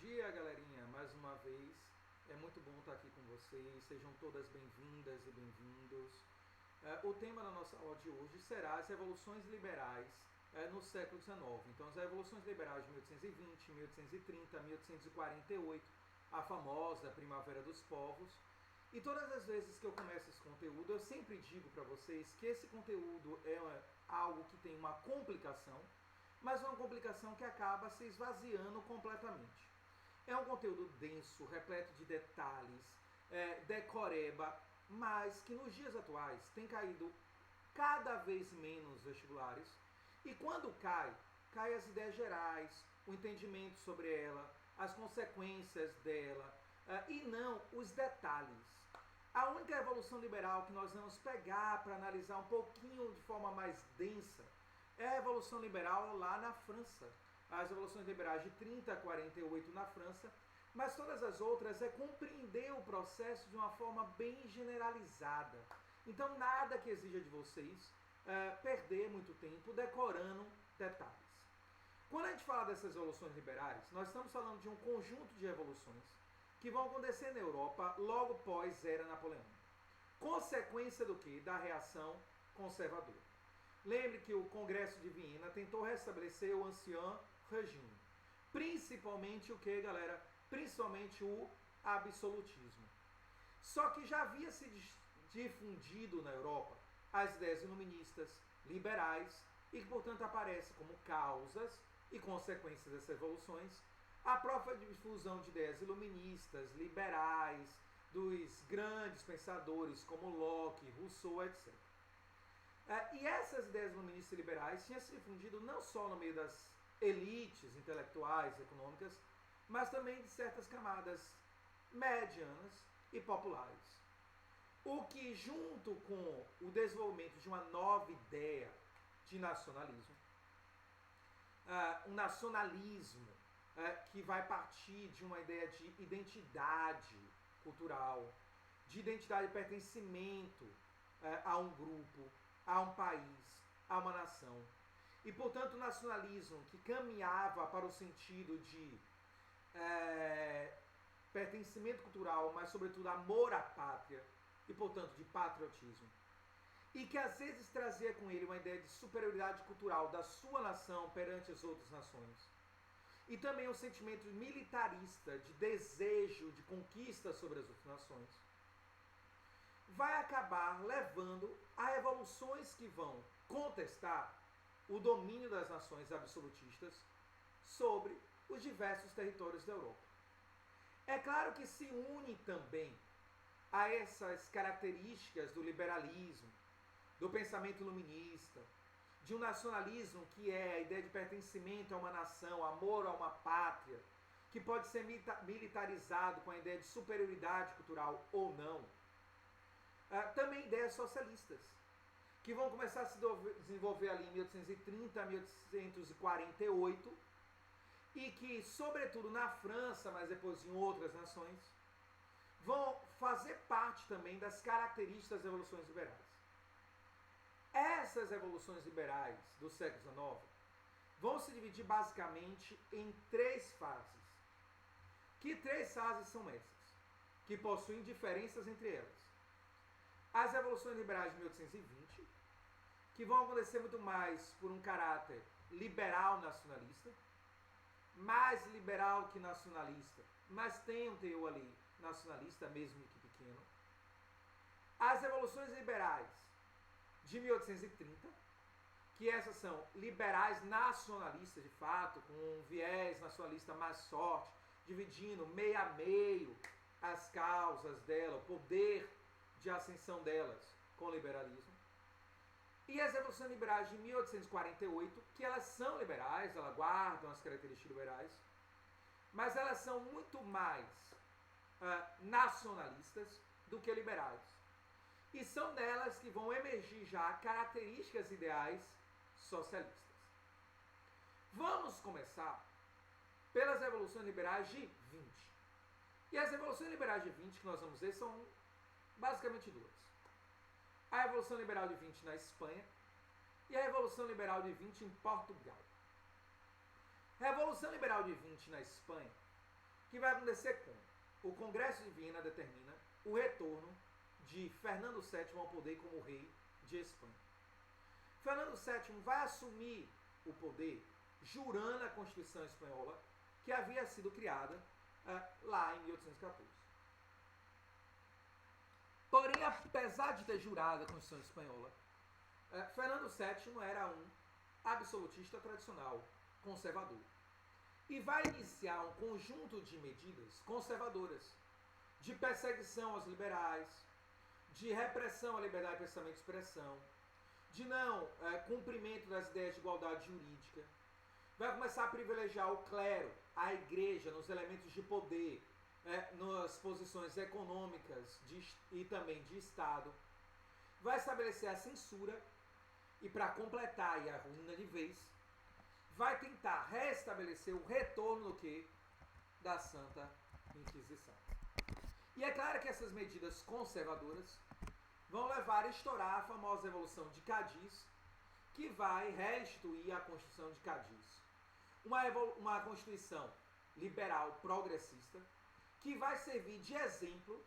dia, galerinha, mais uma vez. É muito bom estar aqui com vocês. Sejam todas bem-vindas e bem-vindos. O tema da nossa aula de hoje será as revoluções liberais no século XIX. Então, as revoluções liberais de 1820, 1830, 1848, a famosa Primavera dos Povos. E todas as vezes que eu começo esse conteúdo, eu sempre digo para vocês que esse conteúdo é algo que tem uma complicação, mas uma complicação que acaba se esvaziando completamente. É um conteúdo denso, repleto de detalhes, decoreba, mas que nos dias atuais tem caído cada vez menos vestibulares. E quando cai as ideias gerais, o entendimento sobre ela, as consequências dela, e não os detalhes. A única revolução liberal que nós vamos pegar para analisar um pouquinho de forma mais densa é a Revolução Liberal lá na França. As revoluções liberais de 30 a 48 na França, mas todas as outras é compreender o processo de uma forma bem generalizada. Então nada que exija de vocês perder muito tempo decorando detalhes. Quando a gente fala dessas revoluções liberais, nós estamos falando de um conjunto de revoluções que vão acontecer na Europa logo pós-era napoleônica. Consequência do que? Da reação conservadora. Lembre que o Congresso de Viena tentou restabelecer o ancien regime. Principalmente o que, galera? Principalmente o absolutismo. Só que já havia se difundido na Europa as ideias iluministas, liberais, e que, portanto, aparece como causas e consequências dessas revoluções a própria difusão de ideias iluministas, liberais, dos grandes pensadores como Locke, Rousseau, etc. E essas ideias iluministas e liberais tinham se difundido não só no meio das elites intelectuais, econômicas, mas também de certas camadas medianas e populares. O que, junto com o desenvolvimento de uma nova ideia de nacionalismo, um nacionalismo que vai partir de uma ideia de identidade cultural, de identidade de pertencimento a um grupo, a um país, a uma nação. E, portanto, o nacionalismo que caminhava para o sentido de pertencimento cultural, mas, sobretudo, amor à pátria e, portanto, de patriotismo. E que, às vezes, trazia com ele uma ideia de superioridade cultural da sua nação perante as outras nações. E também um sentimento militarista, de desejo de conquista sobre as outras nações, vai acabar levando a revoluções que vão contestar o domínio das nações absolutistas sobre os diversos territórios da Europa. É claro que se une também a essas características do liberalismo, do pensamento iluminista, de um nacionalismo que é a ideia de pertencimento a uma nação, amor a uma pátria, que pode ser militarizado com a ideia de superioridade cultural ou não. Também ideias socialistas, que vão começar a se desenvolver ali em 1830 a 1848, e que, sobretudo na França, mas depois em outras nações, vão fazer parte também das características das revoluções liberais. Essas revoluções liberais do século XIX vão se dividir basicamente em três fases. Que três fases são essas? Que possuem diferenças entre elas. As revoluções liberais de 1820, que vão acontecer muito mais por um caráter liberal nacionalista, mais liberal que nacionalista, mas tem um teor ali nacionalista, mesmo que pequeno. As revoluções liberais de 1830, que essas são liberais nacionalistas de fato, com um viés nacionalista mais forte, dividindo meio a meio as causas dela, o poder de ascensão delas com o liberalismo. E as revoluções liberais de 1848, que elas são liberais, elas guardam as características liberais, mas elas são muito mais nacionalistas do que liberais. E são delas que vão emergir já características ideais socialistas. Vamos começar pelas revoluções liberais de 20. E as revoluções liberais de 20 que nós vamos ver são basicamente duas. A Revolução Liberal de 20 na Espanha e a Revolução Liberal de 20 em Portugal. A Revolução Liberal de 20 na Espanha que vai acontecer com o Congresso de Viena determina o retorno de Fernando VII ao poder como rei de Espanha. Fernando VII vai assumir o poder jurando a Constituição Espanhola, que havia sido criada lá em 1814. Porém, apesar de ter jurado a Constituição Espanhola, Fernando VII era um absolutista tradicional, conservador. E vai iniciar um conjunto de medidas conservadoras, de perseguição aos liberais, de repressão à liberdade de pensamento e expressão, de não cumprimento das ideias de igualdade jurídica. Vai começar a privilegiar o clero, a igreja, nos elementos de poder, nas posições econômicas e também de Estado. Vai estabelecer a censura e, para completar a ruína de vez, vai tentar restabelecer o retorno do quê? Da Santa Inquisição. E é claro que essas medidas conservadoras vão levar a estourar a famosa Revolução de Cádiz, que vai restituir a Constituição de Cádiz. Uma Constituição liberal progressista, que vai servir de exemplo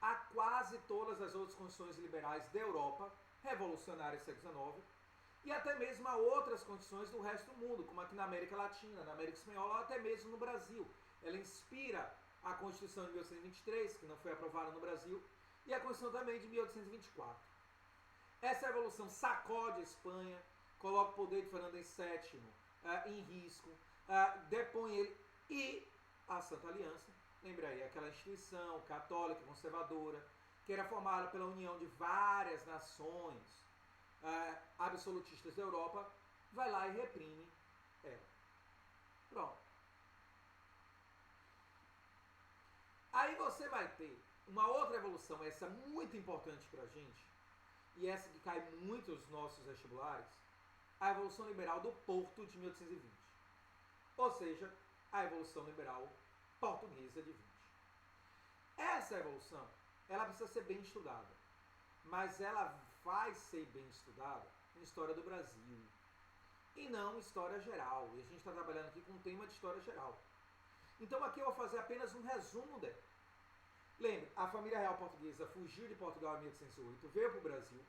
a quase todas as outras constituições liberais da Europa, revolucionárias do século XIX, e até mesmo a outras constituições do resto do mundo, como aqui na América Latina, na América Espanhola, ou até mesmo no Brasil. Ela inspira a Constituição de 1823, que não foi aprovada no Brasil, e a Constituição também de 1824. Essa revolução sacode a Espanha, coloca o poder de Fernando VII em risco, depõe ele e a Santa Aliança. Lembra aí, aquela instituição católica, conservadora, que era formada pela união de várias nações absolutistas da Europa, vai lá e reprime ela. Pronto. Aí você vai ter uma outra evolução, essa muito importante pra gente, e essa que cai muito nos nossos vestibulares, a Evolução Liberal do Porto de 1820. Ou seja, a Evolução Liberal Portuguesa de 20. Essa evolução, ela precisa ser bem estudada, mas ela vai ser bem estudada em História do Brasil, e não História Geral, e a gente está trabalhando aqui com um tema de História Geral. Então aqui eu vou fazer apenas um resumo dela. Lembre, a família real portuguesa fugiu de Portugal em 1808, veio para o Brasil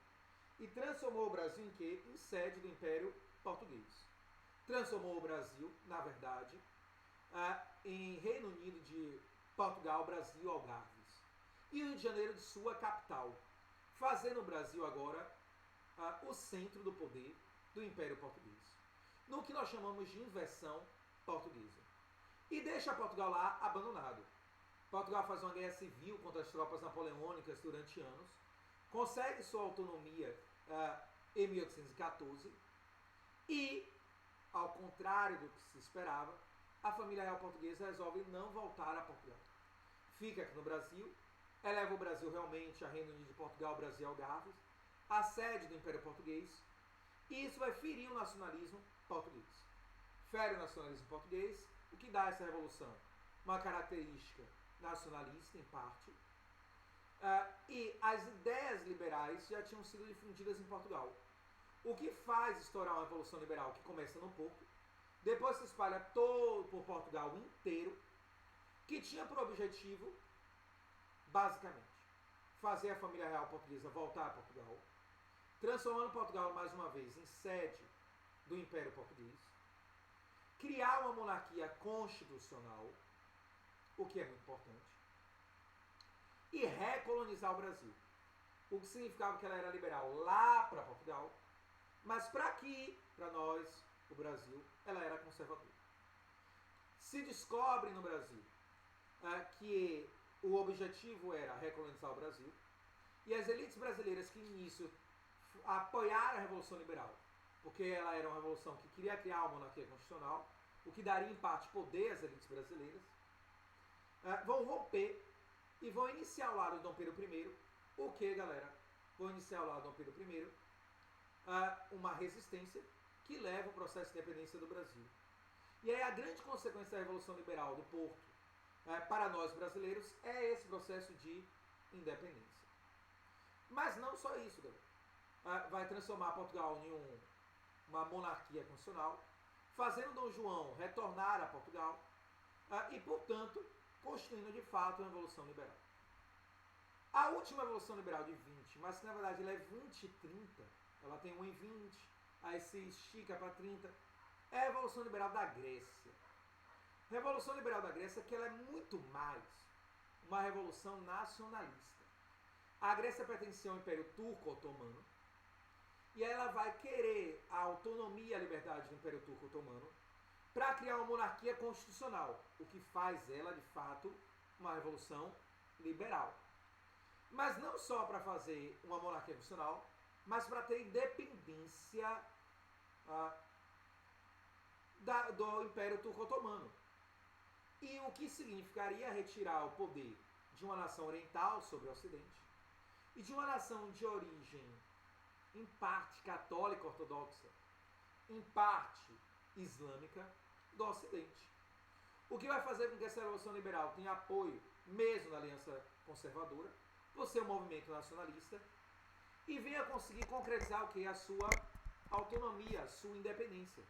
e transformou o Brasil em quê? Em sede do Império Português. Transformou o Brasil, na verdade, em Reino Unido de Portugal, Brasil, Algarves. E Rio de Janeiro de sua capital, fazendo o Brasil agora o centro do poder do Império Português, no que nós chamamos de inversão portuguesa. E deixa Portugal lá abandonado. Portugal faz uma guerra civil contra as tropas napoleônicas durante anos, consegue sua autonomia em 1814 e, ao contrário do que se esperava, a família real portuguesa resolve não voltar a Portugal. Fica aqui no Brasil, eleva o Brasil realmente a Reino Unido de Portugal, Brasil e Algarves, a sede do Império Português, e isso vai ferir o nacionalismo português. Fere o nacionalismo português, o que dá a essa revolução? Uma característica nacionalista, em parte, e as ideias liberais já tinham sido difundidas em Portugal. O que faz estourar uma revolução liberal que começa no Porto, depois se espalha todo por Portugal inteiro, que tinha por objetivo, basicamente, fazer a família real portuguesa voltar a Portugal, transformando Portugal mais uma vez em sede do Império Português, criar uma monarquia constitucional, o que é muito importante, e recolonizar o Brasil. O que significava que ela era liberal lá para Portugal, mas para aqui, para nós, o Brasil, ela era conservadora. Se descobre no Brasil que o objetivo era recolonizar o Brasil, e as elites brasileiras que, no início, apoiaram a Revolução Liberal, porque ela era uma revolução que queria criar uma monarquia constitucional, o que daria, em parte, poder às elites brasileiras, vão romper e vão iniciar ao lado de Dom Pedro I, o que, galera? Vão iniciar ao lado de Dom Pedro I uma resistência que leva ao processo de independência do Brasil. E aí a grande consequência da Revolução Liberal do Porto para nós brasileiros é esse processo de independência. Mas não só isso, galera. Vai transformar Portugal em uma monarquia constitucional, fazendo Dom João retornar a Portugal e, portanto, constituindo de fato uma evolução liberal. A última evolução liberal de 20, mas que na verdade ela é 20 e 30, ela tem 1 em 20, aí se estica para 30, é a Revolução Liberal da Grécia. A Revolução Liberal da Grécia é que ela é muito mais uma revolução nacionalista. A Grécia pertencia ao Império Turco-Otomano, e ela vai querer a autonomia e a liberdade do Império Turco-Otomano para criar uma monarquia constitucional, o que faz ela, de fato, uma revolução liberal. Mas não só para fazer uma monarquia constitucional, mas para ter independência do Império Turco-Otomano. E o que significaria retirar o poder de uma nação oriental sobre o Ocidente e de uma nação de origem, em parte católica ortodoxa, em parte islâmica, do Ocidente. O que vai fazer com que essa revolução liberal tenha apoio, mesmo na aliança conservadora, por ser um movimento nacionalista, e venha conseguir concretizar o que? A sua autonomia, a sua independência,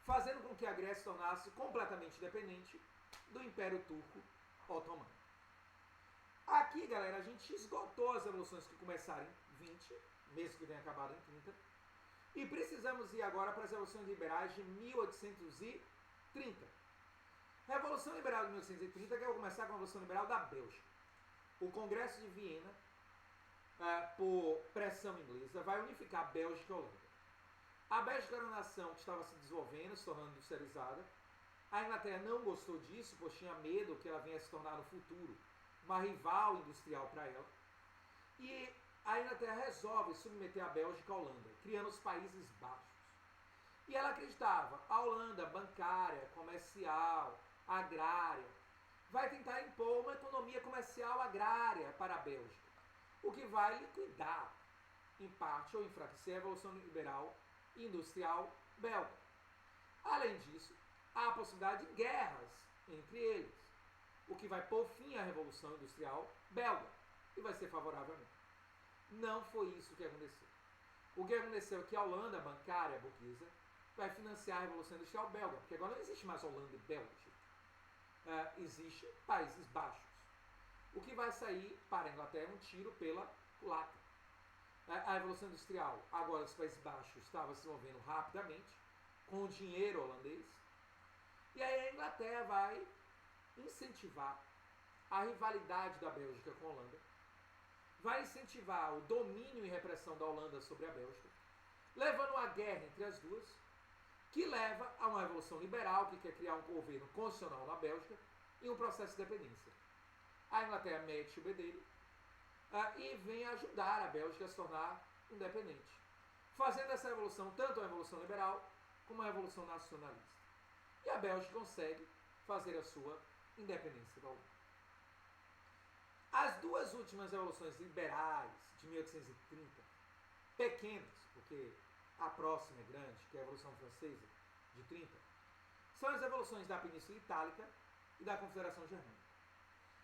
fazendo com que a Grécia se tornasse completamente independente do Império Turco Otomano. Aqui, galera, a gente esgotou as revoluções que começaram em 20, mesmo que tenha acabado em 30, e precisamos ir agora para as revoluções liberais de 1830. Revolução Liberal de 1830, que eu vou começar com a Revolução Liberal da Bélgica. O Congresso de Viena, por pressão inglesa, vai unificar a Bélgica e a Holanda. A Bélgica era uma nação que estava se desenvolvendo, se tornando industrializada. A Inglaterra não gostou disso, pois tinha medo que ela venha se tornar no futuro uma rival industrial para ela. E a Inglaterra resolve submeter a Bélgica à Holanda, criando os Países Baixos. E ela acreditava, a Holanda, bancária, comercial, agrária, vai tentar impor uma economia comercial agrária para a Bélgica, o que vai liquidar, em parte, ou enfraquecer a Revolução Liberal e Industrial belga. Além disso, há a possibilidade de guerras entre eles, o que vai pôr fim à Revolução Industrial belga, e vai ser favorável a mim. Não foi isso que aconteceu. O que aconteceu é que a Holanda, bancária, burguesa, vai financiar a Revolução Industrial belga, porque agora não existe mais Holanda e Bélgica. Existe Países Baixos. O que vai sair para a Inglaterra um tiro pela culatra. A Revolução Industrial, agora os Países Baixos, estava se movendo rapidamente, com o dinheiro holandês, e aí a Inglaterra vai incentivar a rivalidade da Bélgica com a Holanda, vai incentivar o domínio e repressão da Holanda sobre a Bélgica, levando uma guerra entre as duas, que leva a uma revolução liberal que quer criar um governo constitucional na Bélgica e um processo de independência. A Inglaterra mete o bedelho e vem ajudar a Bélgica a se tornar independente, fazendo essa revolução tanto uma revolução liberal como uma revolução nacionalista. E a Bélgica consegue fazer a sua independência da Holanda. As duas últimas revoluções liberais de 1830, pequenas, porque a próxima é grande, que é a Revolução Francesa de 30, são as revoluções da Península Itálica e da Confederação Germânica.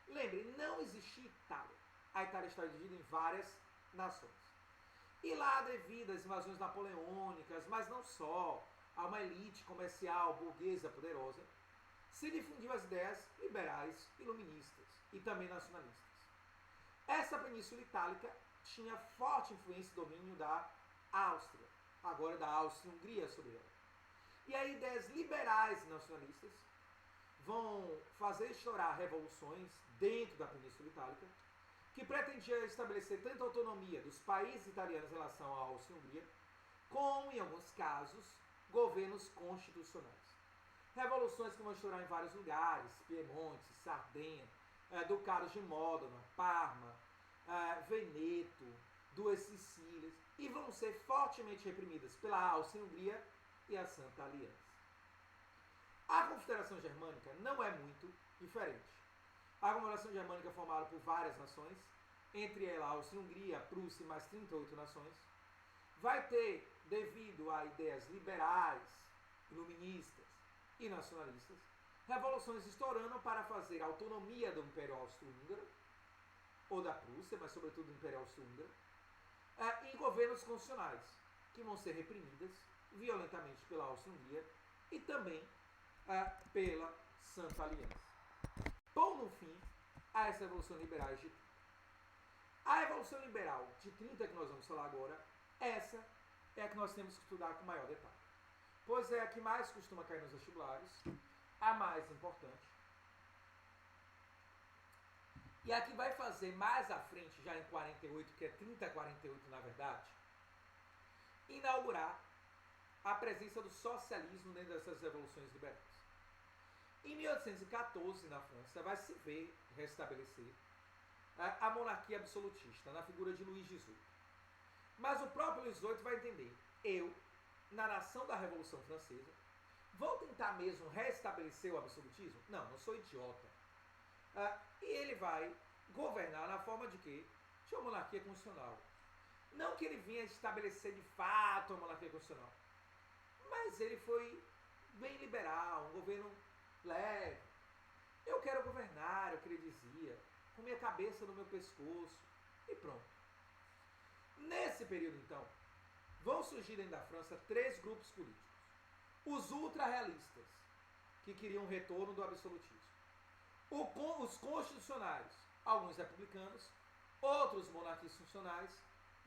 Lembre, não existia Itália. A Itália está dividida em várias nações. E lá, devido às invasões napoleônicas, mas não só, a uma elite comercial burguesa poderosa, se difundiu as ideias liberais, iluministas e também nacionalistas. Essa Península Itálica tinha forte influência e domínio da Áustria, agora da Áustria-Hungria sobre ela. E aí ideias liberais e nacionalistas vão fazer estourar revoluções dentro da Península Itálica, que pretendia estabelecer tanto a autonomia dos países italianos em relação à Áustria-Hungria, como, em alguns casos, governos constitucionais. Revoluções que vão estourar em vários lugares, Piemonte, Sardenha, Ducados de Módena, Parma, Veneto, duas Sicílias, e vão ser fortemente reprimidas pela Áustria-Hungria e a Santa Aliança. A Confederação Germânica não é muito diferente. A Confederação Germânica é formada por várias nações, entre elas a Áustria-Hungria, Prússia e mais 38 nações. Vai ter, devido a ideias liberais, iluministas e nacionalistas, revoluções estourando para fazer a autonomia do Império Austro-Húngaro, ou da Prússia, mas sobretudo do Império Austro-Húngaro, e governos constitucionais, que vão ser reprimidas violentamente pela Áustria-Hungria e também pela Santa Aliança. pôr no fim a essa Revolução Liberal de 30. A Revolução Liberal de 30 que nós vamos falar agora, essa é a que nós temos que estudar com maior detalhe. Pois é a que mais costuma cair nos vestibulares, a mais importante. E a que vai fazer mais à frente, já em 48, que é 30 a 48 na verdade, inaugurar a presença do socialismo dentro dessas revoluções liberais. Em 1814, na França, vai se ver restabelecer a monarquia absolutista, na figura de Luís XVIII. Mas o próprio Luís XVIII vai entender, na nação da Revolução Francesa, vou tentar mesmo restabelecer o absolutismo? Não, não sou idiota. E ele vai governar na forma de quê? De uma monarquia constitucional. Não que ele vinha estabelecer de fato a monarquia constitucional, mas ele foi bem liberal, um governo leve. Eu quero governar, é o que ele dizia, com minha cabeça no meu pescoço, e pronto. Nesse período, então, vão surgir dentro da França 3 grupos políticos. Os ultra-realistas, que queriam um retorno do absolutismo. Os constitucionários, alguns republicanos, outros monarquistas funcionais,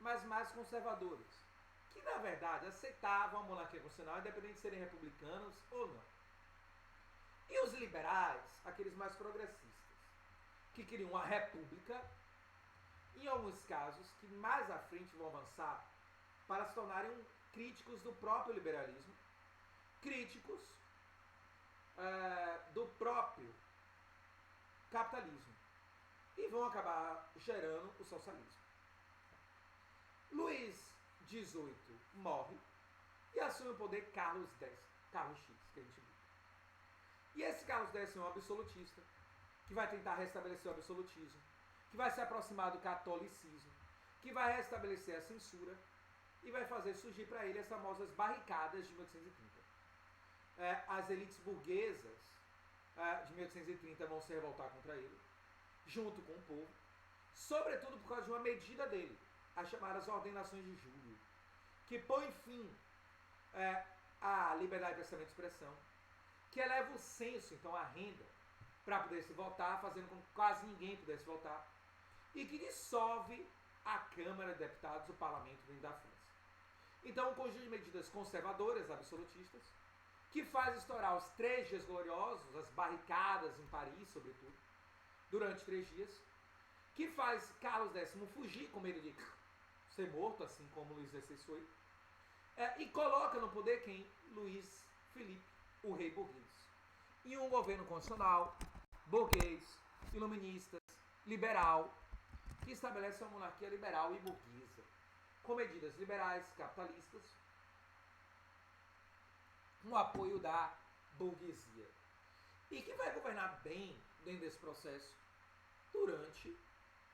mas mais conservadores, que na verdade aceitavam a monarquia constitucional, independente de serem republicanos ou não. E os liberais, aqueles mais progressistas, que queriam uma república, em alguns casos, que mais à frente vão avançar para se tornarem críticos do próprio liberalismo, críticos do próprio capitalismo, e vão acabar gerando o socialismo. Luís XVIII morre e assume o poder Carlos X, Carlos X, que a gente viu. E esse Carlos X é um absolutista, que vai tentar restabelecer o absolutismo, que vai se aproximar do catolicismo, que vai restabelecer a censura e vai fazer surgir para ele as famosas barricadas de 1830. As elites burguesas de 1830 vão se revoltar contra ele, junto com o povo, sobretudo por causa de uma medida dele, as chamadas Ordenações de Julho, que põe fim à liberdade de pensamento e expressão, que eleva o censo, então a renda, para poder se votar, fazendo com que quase ninguém pudesse votar, e que dissolve a Câmara de Deputados, o parlamento dentro da França. Então, um conjunto de medidas conservadoras, absolutistas, que faz estourar os 3 dias gloriosos, as barricadas em Paris, sobretudo, durante 3 dias, que faz Carlos X fugir com medo de ser morto, assim como Luís XVI foi, e coloca no poder quem? Luís Felipe, o rei burguês. E um governo constitucional, burguês, iluminista, liberal, que estabelece uma monarquia liberal e burguesa, com medidas liberais, capitalistas, no apoio da burguesia. E que vai governar bem dentro desse processo durante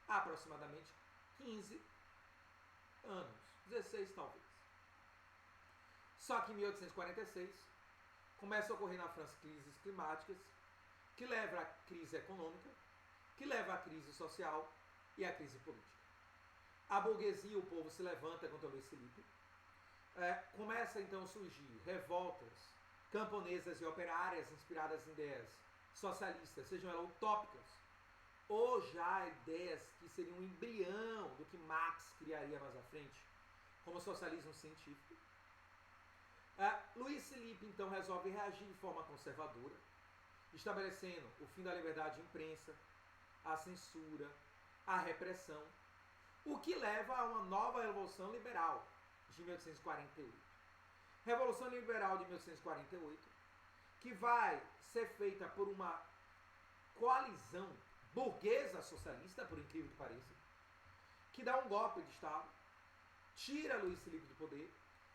aproximadamente 15 anos, 16 talvez. Só que em 1846 começa a ocorrer na França crises climáticas, que leva à crise econômica, que leva à crise social e à crise política. A burguesia e o povo se levanta contra Luís Felipe. Começa então a surgir revoltas camponesas e operárias inspiradas em ideias socialistas, sejam elas utópicas, ou já ideias que seriam um embrião do que Marx criaria mais à frente, como o socialismo científico. Luís Felipe então resolve reagir de forma conservadora, estabelecendo o fim da liberdade de imprensa, a censura, a repressão, o que leva a uma nova Revolução Liberal de 1848. Revolução Liberal de 1848, que vai ser feita por uma coalizão burguesa socialista, por incrível que pareça, que dá um golpe de Estado, tira Luís Felipe do poder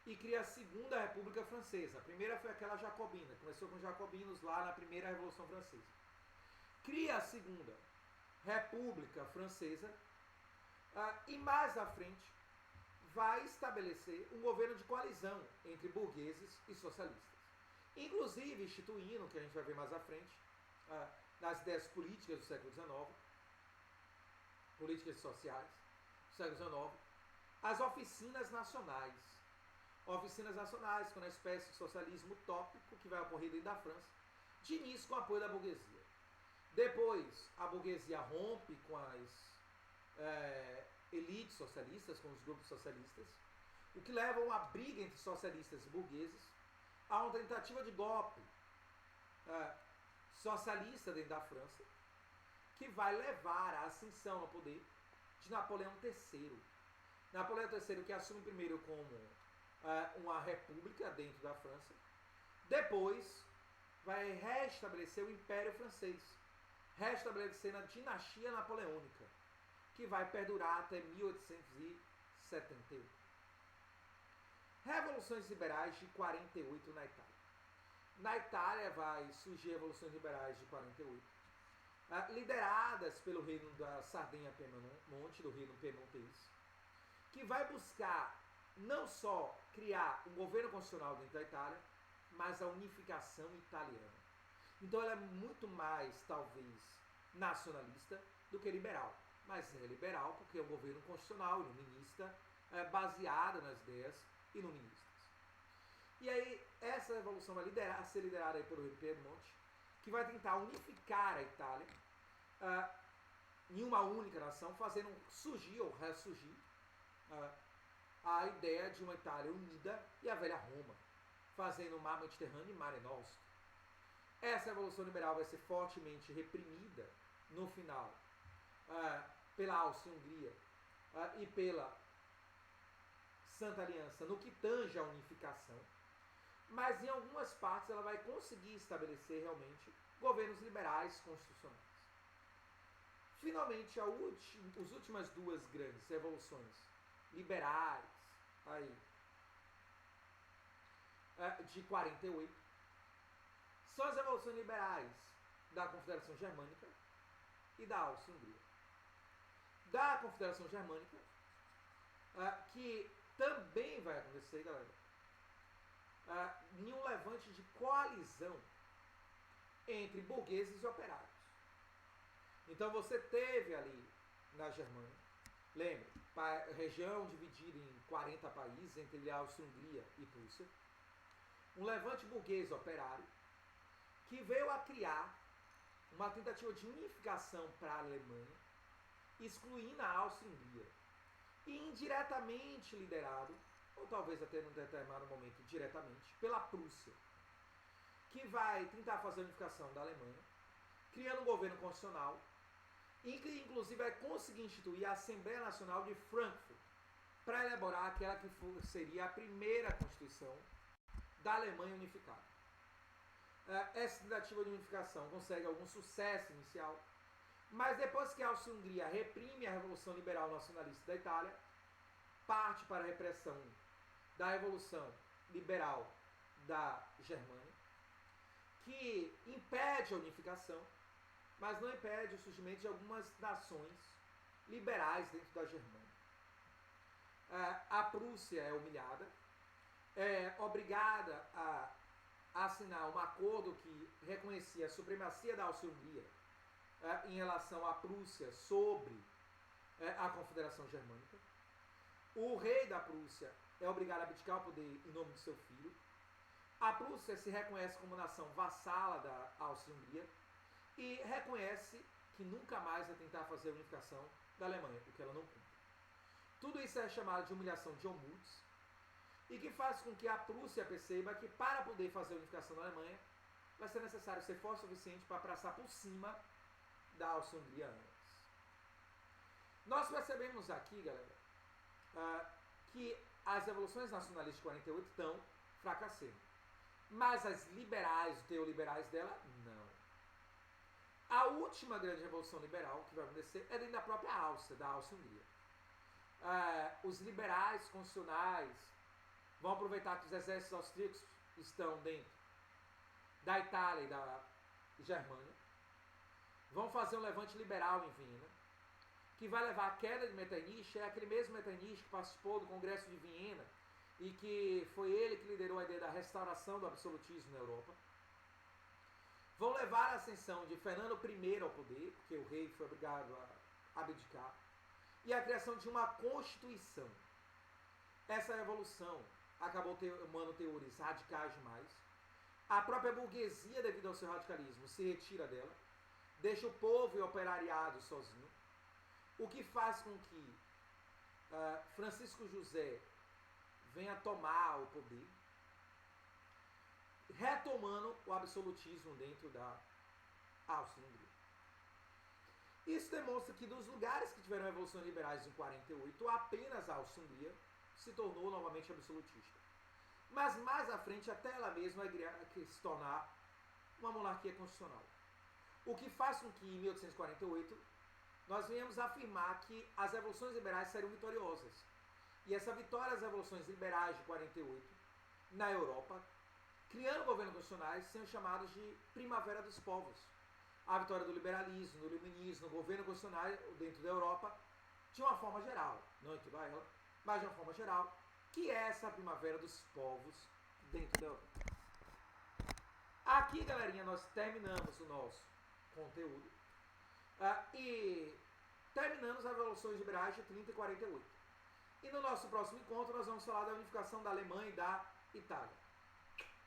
e cria a Segunda República Francesa. A primeira foi aquela jacobina, começou com os jacobinos lá na primeira Revolução Francesa. Cria a Segunda República Francesa e mais à frente vai estabelecer um governo de coalizão entre burgueses e socialistas. Inclusive instituindo, que a gente vai ver mais à frente, nas ideias políticas do século XIX, políticas sociais do século XIX, as oficinas nacionais. Oficinas nacionais, com uma espécie de socialismo utópico que vai ocorrer dentro da França, de início com o apoio da burguesia. Depois, a burguesia rompe com as elites socialistas, com os grupos socialistas, o que leva a uma briga entre socialistas e burgueses, a uma tentativa de golpe socialista dentro da França, que vai levar à ascensão ao poder de Napoleão III. Napoleão III, que assume primeiro como uma república dentro da França, depois vai restabelecer o Império Francês, restabelecendo a dinastia napoleônica, que vai perdurar até 1871. Revoluções liberais de 48 na Itália. Na Itália vai surgir revoluções liberais de 48, lideradas pelo reino da Sardenha-Piemonte, do reino piemontês, que vai buscar não só criar um governo constitucional dentro da Itália, mas a unificação italiana. Então ela é muito mais, talvez, nacionalista do que liberal. Mas é liberal porque é um governo constitucional, iluminista, baseado nas ideias iluministas. E aí, essa revolução vai ser liderada aí pelo reino Piemonte, que vai tentar unificar a Itália em uma única nação, fazendo surgir ou ressurgir a ideia de uma Itália unida e a velha Roma, fazendo o mar Mediterrâneo e Mare Nostrum. Essa revolução liberal vai ser fortemente reprimida no final pela Áustria-Hungria e pela Santa Aliança no que tange a unificação, mas em algumas partes ela vai conseguir estabelecer realmente governos liberais constitucionais. Finalmente, as últimas duas grandes revoluções liberais aí, de 48 são as revoluções liberais da Confederação Germânica e da Áustria-Hungria. Da Confederação Germânica, que também vai acontecer, galera, em um levante de coalizão entre burgueses e operários. Então você teve ali na Germânia, lembre, região dividida em 40 países, entre Áustria-Hungria e Prússia, um levante burguês operário que veio a criar uma tentativa de unificação para a Alemanha, excluindo a Áustria-Hungria, e indiretamente liderado, ou talvez até num determinado momento diretamente, pela Prússia, que vai tentar fazer a unificação da Alemanha, criando um governo constitucional, e que inclusive vai conseguir instituir a Assembleia Nacional de Frankfurt, para elaborar aquela que seria a primeira Constituição da Alemanha unificada. Essa tentativa de unificação consegue algum sucesso inicial, mas depois que a Áustria-Hungria reprime a Revolução Liberal Nacionalista da Itália, parte para a repressão da Revolução Liberal da Germânia, que impede a unificação, mas não impede o surgimento de algumas nações liberais dentro da Germânia. A Prússia é humilhada, é obrigada a assinar um acordo que reconhecia a supremacia da Áustria-Hungria em relação à Prússia sobre a Confederação Germânica. O rei da Prússia é obrigado a abdicar o poder em nome de seu filho. A Prússia se reconhece como nação vassala da Áustria-Hungria e reconhece que nunca mais vai tentar fazer a unificação da Alemanha, porque ela não cumpre. Tudo isso é chamado de humilhação de Olmütz, e que faz com que a Prússia perceba que para poder fazer a unificação da Alemanha vai ser necessário ser forte o suficiente para passar por cima da Áustria-Hungria antes. Nós percebemos aqui, galera, que as revoluções nacionalistas de 48 estão fracassando, mas as liberais, os teoliberais dela, não. A última grande revolução liberal que vai acontecer é dentro da própria Áustria, da Áustria-Hungria. Os liberais constitucionais vão aproveitar que os exércitos austríacos estão dentro da Itália e da Germânia, vão fazer um levante liberal em Viena, que vai levar à queda de Metternich. É aquele mesmo Metternich que participou do Congresso de Viena e que foi ele que liderou a ideia da restauração do absolutismo na Europa. Vão levar a ascensão de Fernando I ao poder, porque o rei foi obrigado a abdicar, e a criação de uma Constituição. Essa revolução acabou tomando teorias radicais demais. A própria burguesia, devido ao seu radicalismo, se retira dela, deixa o povo e o operariado sozinho, o que faz com que Francisco José venha tomar o poder, retomando o absolutismo dentro da Áustria-Hungria. Isso demonstra que dos lugares que tiveram revoluções liberais em 48, apenas a Áustria-Hungria se tornou novamente absolutista. Mas mais à frente, até ela mesma vai se tornar uma monarquia constitucional. O que faz com que, em 1848, nós venhamos afirmar que as revoluções liberais seriam vitoriosas. E essa vitória das revoluções liberais de 48, na Europa, criando governos constitucionais, são chamados de Primavera dos Povos. A vitória do liberalismo, do iluminismo, do governo constitucional dentro da Europa, de uma forma geral, não em toda ela, mas de uma forma geral, que é essa Primavera dos Povos dentro da Europa. Aqui, galerinha, nós terminamos o nosso conteúdo e terminamos as revoluções liberais de 30 e 48. E no nosso próximo encontro nós vamos falar da unificação da Alemanha e da Itália.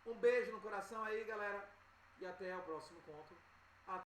Um beijo no coração aí, galera, e até o próximo encontro.